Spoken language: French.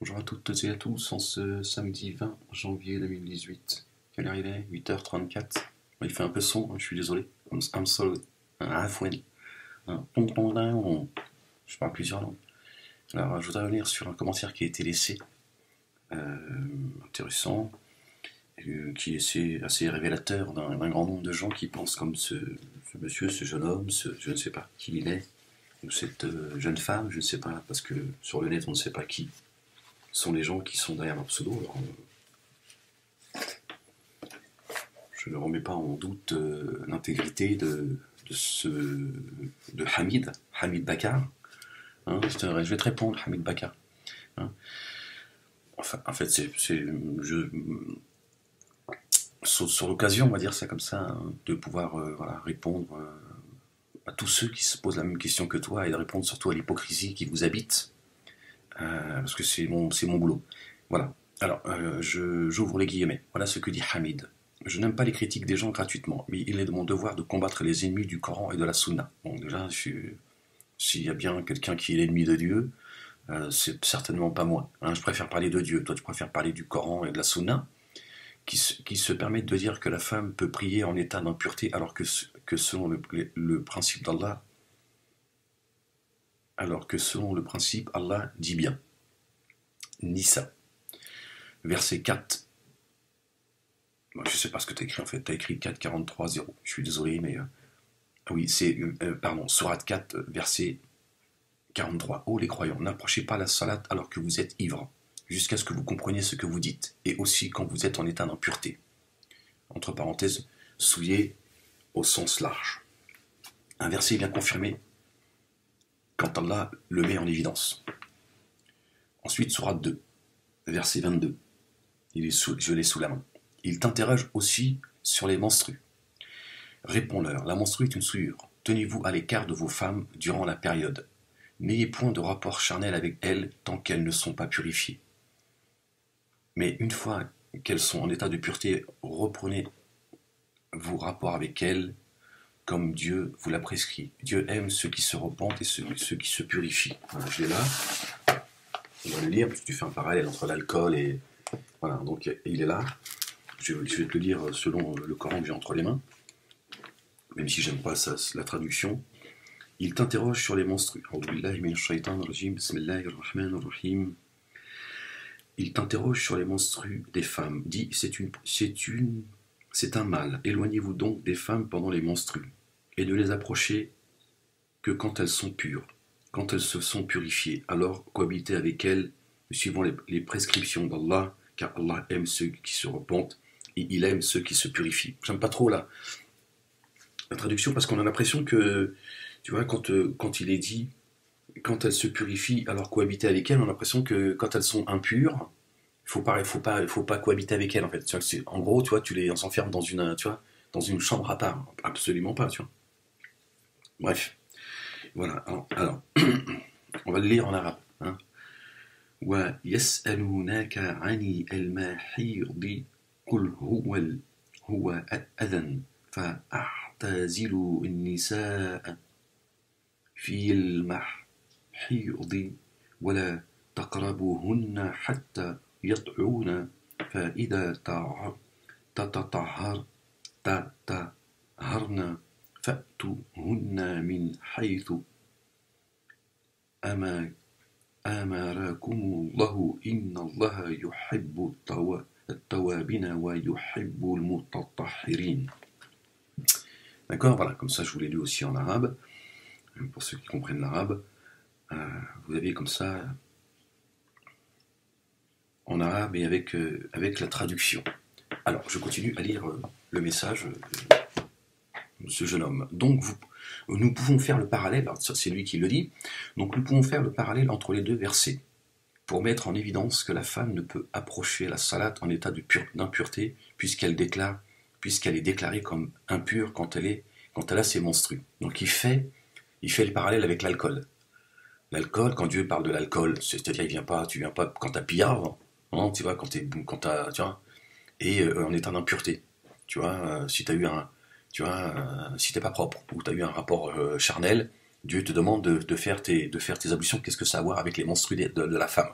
Bonjour à toutes et à tous, en ce samedi 20 janvier 2018. Quelle heure il est? 8h34. Il fait un peu sombre, je suis désolé. I'm sorry. Afouine. Je parle plusieurs langues. Alors, je voudrais revenir sur un commentaire qui a été laissé, intéressant, qui est assez révélateur d'un grand nombre de gens qui pensent comme ce monsieur, ce jeune homme, je ne sais pas qui il est, ou cette jeune femme, je ne sais pas, parce que sur le net on ne sait pas qui sont les gens qui sont derrière leur pseudo. Alors, je ne remets pas en doute l'intégrité de Hamid Bakar. Hein, je vais te répondre, Hamid Bakar. Hein. Enfin, en fait, sur l'occasion, on va dire ça comme ça, hein, de pouvoir voilà, répondre à tous ceux qui se posent la même question que toi et de répondre surtout à l'hypocrisie qui vous habite, parce que c'est mon boulot. Voilà. Alors, j'ouvre les guillemets. Voilà ce que dit Hamid. Je n'aime pas les critiques des gens gratuitement, mais il est de mon devoir de combattre les ennemis du Coran et de la Sunna. Bon, déjà, s'il y a bien quelqu'un qui est l'ennemi de Dieu, c'est certainement pas moi. Hein, je préfère parler de Dieu. Toi, tu préfères parler du Coran et de la Sunna, qui se permettent de dire que la femme peut prier en état d'impureté, alors que selon le principe d'Allah, Allah dit bien. Nisa. Verset 4. Je ne sais pas ce que tu as écrit en fait, tu as écrit 4,43,0. Je suis désolé, mais. Oui, c'est. Pardon, Sourate 4, verset 43. Oh les croyants, n'approchez pas la salat alors que vous êtes ivres, jusqu'à ce que vous compreniez ce que vous dites, et aussi quand vous êtes en état d'impureté. Entre parenthèses, souillé au sens large. Un verset bien confirmé quand Allah le met en évidence. Ensuite, Sourate 2, verset 22. Je l'ai sous la main. Il t'interroge aussi sur les menstrues. Réponds-leur, la menstrue est une souillure. Tenez-vous à l'écart de vos femmes durant la période. N'ayez point de rapport charnel avec elles tant qu'elles ne sont pas purifiées. Mais une fois qu'elles sont en état de pureté, reprenez vos rapports avec elles comme Dieu vous l'a prescrit. Dieu aime ceux qui se repentent et ceux qui se purifient. Voilà, je l'ai là. On va le lire, parce que tu fais un parallèle entre l'alcool et... Voilà, donc il est là. Je vais te le dire selon le Coran que j'ai entre les mains, même si j'aime pas ça, la traduction. Il t'interroge sur les menstrues. Il t'interroge sur les menstrues des femmes. Dit, c'est un mal. Éloignez-vous donc des femmes pendant les menstrues, et ne les approchez que quand elles sont pures, quand elles se sont purifiées. Alors cohabitez avec elles, suivant les prescriptions d'Allah, car Allah aime ceux qui se repentent, et il aime ceux qui se purifient. J'aime pas trop la traduction, parce qu'on a l'impression que, tu vois, quand il est dit, quand elles se purifient, alors cohabiter avec elles, on a l'impression que quand elles sont impures, faut pas cohabiter avec elles, en fait. En gros, tu vois, tu les enfermes dans dans une chambre à part. Absolument pas, tu vois. Bref. Voilà. Alors on va le lire en arabe. Hein. وَيَسْأَلُونَكَ عَنِ الْمَحِيضِ قُلْ هُوَ أَذًى فَاعْتَزِلُوا النِّسَاءَ في المحيض ولا تقربوهن حتى يطهرن فإذا تطهرن فأتوهن من حيث أمركم الله إن الله يحب التوابين ويحب المتطهرين. D'accord, voilà, comme ça je vous l'ai lu aussi en arabe. Pour ceux qui comprennent l'arabe, vous avez comme ça en arabe et avec la traduction. Alors, je continue à lire le message de ce jeune homme. Donc, nous pouvons faire le parallèle, c'est lui qui le dit, donc nous pouvons faire le parallèle entre les deux versets, pour mettre en évidence que la femme ne peut approcher la salat en état d'impureté, puisqu'elle est déclarée comme impure quand elle a ses menstrues. Donc il fait le parallèle avec l'alcool. L'alcool, quand Dieu parle de l'alcool, c'est-à-dire tu viens pas quand t'as pillard, hein, tu vois, tu vois, et en état d'impureté. Tu vois, si t'as eu si t'es pas propre, ou t'as eu un rapport charnel, Dieu te demande de faire tes ablutions. Qu'est-ce que ça a à voir avec les menstrues de la femme?